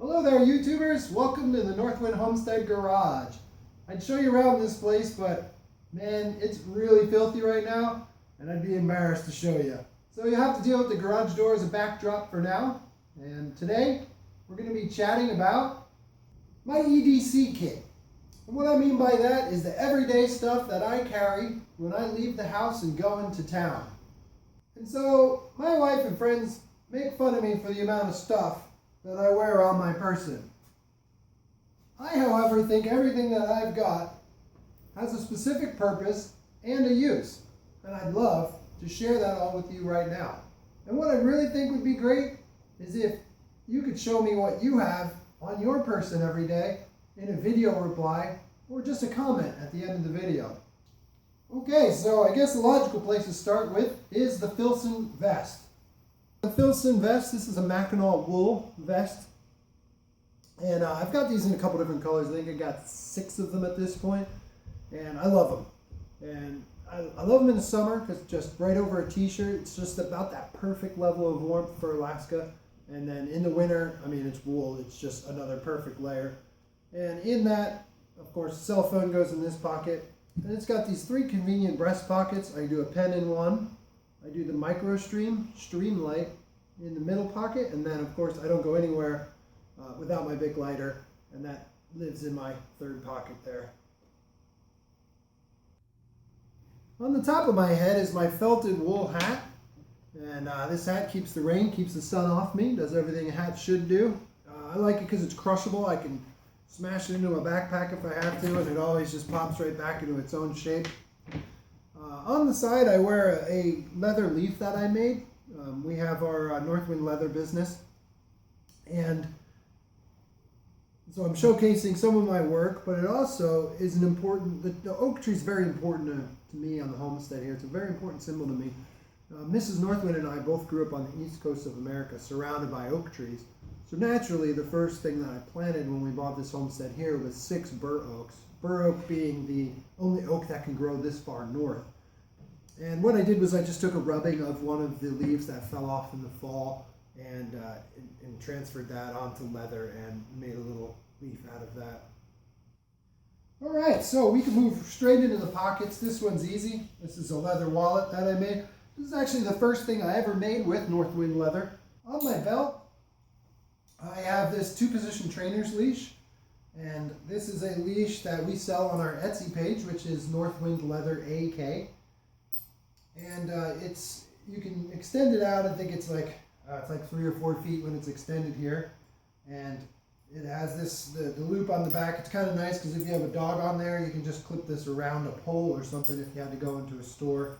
Hello there, YouTubers. Welcome to the Northwind Homestead Garage. I'd show you around this place, but man, it's really filthy right now, and I'd be embarrassed to show you. So you have to deal with the garage door as a backdrop for now. And today, we're going to be chatting about my EDC kit. And what I mean by that is the everyday stuff that I carry when I leave the house and go into town. And so, my wife and friends make fun of me for the amount of stuff that I wear on my person. I, however, think everything that I've got has a specific purpose and a use, and I'd love to share that all with you right now. And what I really think would be great is if you could show me what you have on your person every day in a video reply or just a comment at the end of the video. Okay, so I guess the logical place to start with is the Filson vest. The Filson vest, this is a Mackinac wool vest, and I've got these in a couple different colors. I think I got 6 of them at this point, and I love them. And I love them in the summer because just right over a t-shirt, it's just about that perfect level of warmth for Alaska. And then in the winter, I mean, it's wool, it's just another perfect layer. And in that, of course, the cell phone goes in this pocket, and it's got these 3 convenient breast pockets. I do a pen in one. I do the micro stream light in the middle pocket, and then of course I don't go anywhere without my big lighter, and that lives in my 3rd pocket there. On the top of my head is my felted wool hat, and this hat keeps the rain, keeps the sun off me, does everything a hat should do. I like it because it's crushable. I can smash it into a backpack if I have to, and it always just pops right back into its own shape. On the side, I wear a leather leaf that I made. We have our Northwind leather business, and so I'm showcasing some of my work, but it also is an important, the oak tree is very important to me on the homestead here. It's a very important symbol to me. Mrs. Northwind and I both grew up on the east coast of America, surrounded by oak trees. So naturally, the first thing that I planted when we bought this homestead here was 6 bur oaks. Bur oak being the only oak that can grow this far north. And what I did was I just took a rubbing of one of the leaves that fell off in the fall and transferred that onto leather and made a little leaf out of that. All right, so we can move straight into the pockets. This one's easy. This is a leather wallet that I made. This is actually the first thing I ever made with Northwind leather. On my belt, I have this 2-position trainer's leash. And this is a leash that we sell on our Etsy page, which is Northwind Leather AK. And you can extend it out. I think it's like 3 or 4 feet when it's extended here, and it has the loop on the back. It's kind of nice because if you have a dog on there, you can just clip this around a pole or something. If you had to go into a store,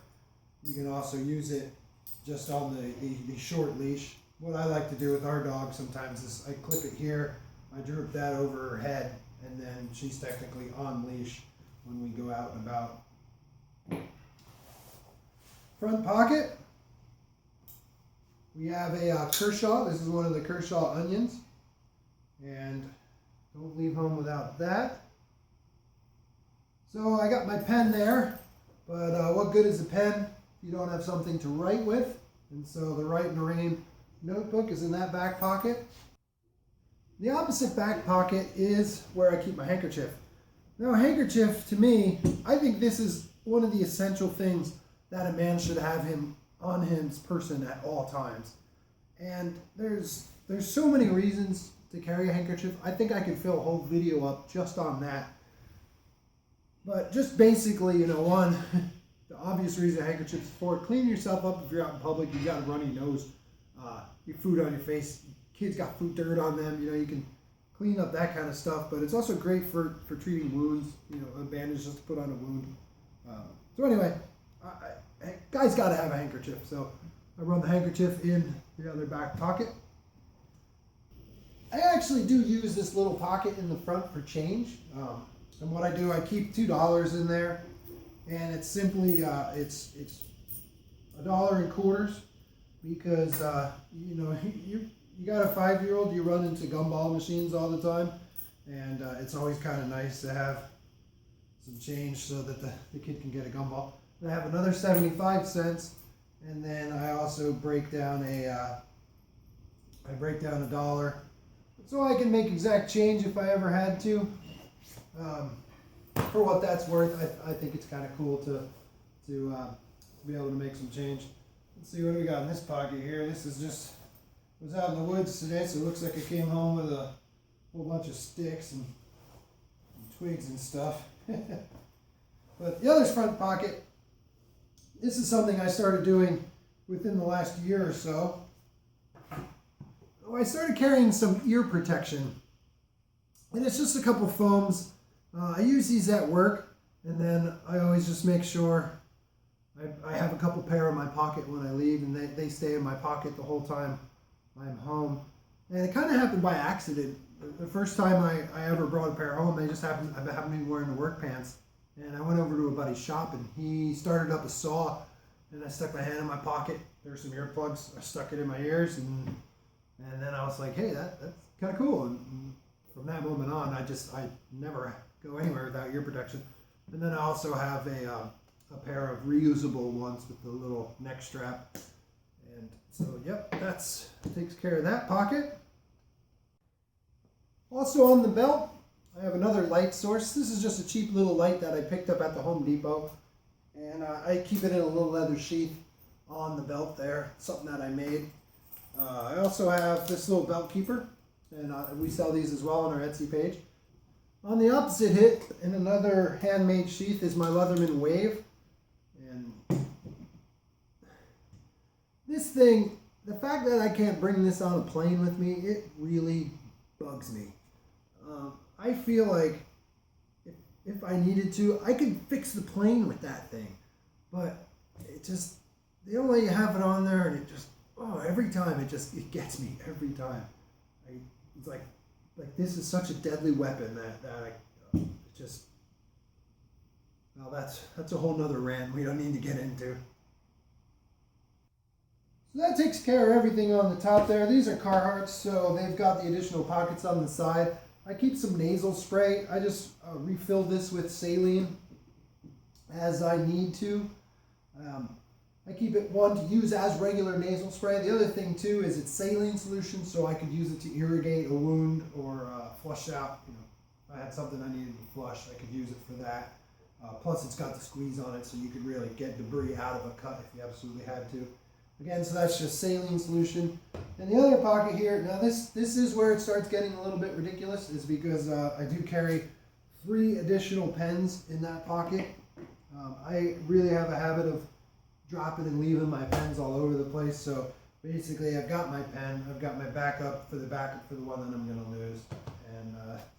you can also use it just on the short leash. What I like to do with our dog sometimes is I clip it here, I droop that over her head, and then she's technically on leash when we go out and about. Front pocket, we have a Kershaw. This is one of the Kershaw onions, and don't leave home without that. So I got my pen there, but what good is a pen if you don't have something to write with? And so the Write in the Rain notebook is in that back pocket. The opposite back pocket is where I keep my handkerchief. Now, a handkerchief, to me, I think this is one of the essential things that a man should have him on his person at all times. And there's so many reasons to carry a handkerchief. I think I could fill a whole video up just on that. But just basically, one, the obvious reason a handkerchief is for, clean yourself up if you're out in public, you got a runny nose, your food on your face, kids got food dirt on them, you can clean up that kind of stuff. But it's also great for treating wounds, a bandage just to put on a wound. So anyway, guys got to have a handkerchief, so I run the handkerchief in the other back pocket. I actually do use this little pocket in the front for change, and what I do, I keep $2 in there, and it's simply it's $1 in quarters because you got a 5-year-old, you run into gumball machines all the time, and it's always kind of nice to have some change so that the kid can get a gumball. I have another 75 cents, and then I also break down a $1 so I can make exact change if I ever had to. For what that's worth, I think it's kind of cool to be able to make some change. Let's see what we got in this pocket here. This is just, was out in the woods today, so it looks like I came home with a whole bunch of sticks and twigs and stuff. But the other front pocket, this is something I started doing within the last year or so. I started carrying some ear protection, and it's just a couple foams. I use these at work, and then I always just make sure I have a couple pair in my pocket when I leave, and they stay in my pocket the whole time I'm home. And it kind of happened by accident. The first time I ever brought a pair home, I happened to be wearing the work pants, and I went over to a buddy's shop, and he started up a saw, and I stuck my hand in my pocket. There's some earplugs. I stuck it in my ears, and then I was like, hey, that's kind of cool. And from that moment on, I never go anywhere without ear protection. And then I also have a pair of reusable ones with the little neck strap. And so, yep, that takes care of that pocket. Also on the belt, I have another light source. This is just a cheap little light that I picked up at the Home Depot. And I keep it in a little leather sheath on the belt there, something that I made. I also have this little belt keeper, and we sell these as well on our Etsy page. On the opposite hip, in another handmade sheath, is my Leatherman Wave. And this thing, the fact that I can't bring this on a plane with me, it really bugs me. I feel like if I needed to, I could fix the plane with that thing. But it just, they don't let you have it on there, and it just, every time it gets me every time. It's like this is such a deadly weapon well, that's a whole nother rant we don't need to get into. So that takes care of everything on the top there. These are Carhartts, so they've got the additional pockets on the side. I keep some nasal spray. I just refill this with saline as I need to. I keep it one to use as regular nasal spray. The other thing too is it's saline solution, so I could use it to irrigate a wound or flush out. If I had something I needed to flush, I could use it for that. Plus, it's got the squeeze on it, so you could really get debris out of a cut if you absolutely had to. Again, so that's just saline solution. And the other pocket here, now this is where it starts getting a little bit ridiculous, is because I do carry 3 additional pens in that pocket. I really have a habit of dropping and leaving my pens all over the place. So basically, I've got my pen, I've got my backup for the one that I'm going to lose, and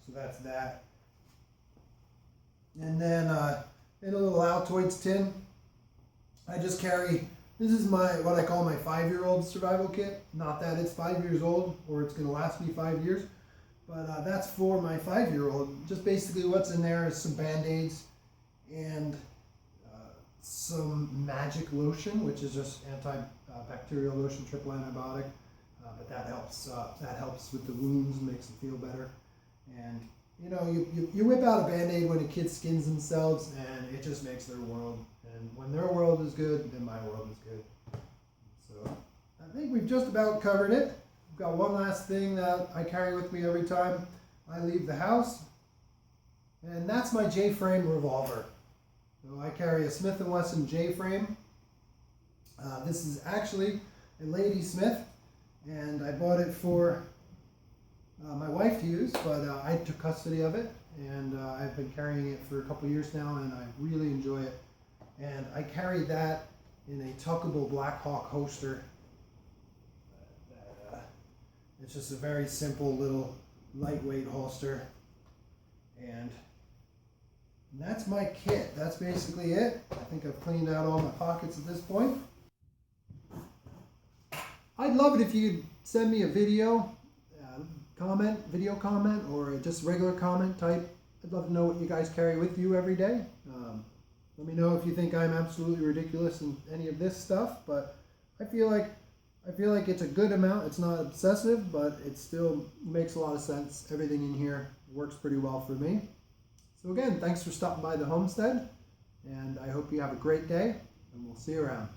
so that's that. And then in a little Altoids tin, I just carry. This is what I call my 5-year-old survival kit. Not that it's 5 years old or it's going to last me 5 years, but that's for my 5-year-old. Just basically what's in there is some Band-Aids and some magic lotion, which is just antibacterial lotion, triple antibiotic, but that helps with the wounds and makes them feel better. And you whip out a Band-Aid when a kid skins themselves, and it just makes their world. And when their world is good, then my world is good. So I think we've just about covered it. I've got one last thing that I carry with me every time I leave the house, and that's my J-frame revolver. So I carry a Smith & Wesson J-frame. This is actually a Lady Smith, and I bought it for my wife to use, but I took custody of it, and I've been carrying it for a couple years now, and I really enjoy it. And I carry that in a tuckable Black Hawk holster. It's just a very simple little lightweight holster, and that's my kit. That's basically it. I think I've cleaned out all my pockets at this point. I'd love it if you'd send me a video comment, or just regular comment type. I'd love to know what you guys carry with you every day. Let me know if you think I'm absolutely ridiculous in any of this stuff, but I feel like it's a good amount. It's not obsessive, but it still makes a lot of sense. Everything in here works pretty well for me. So again, thanks for stopping by the Homestead, and I hope you have a great day, and we'll see you around.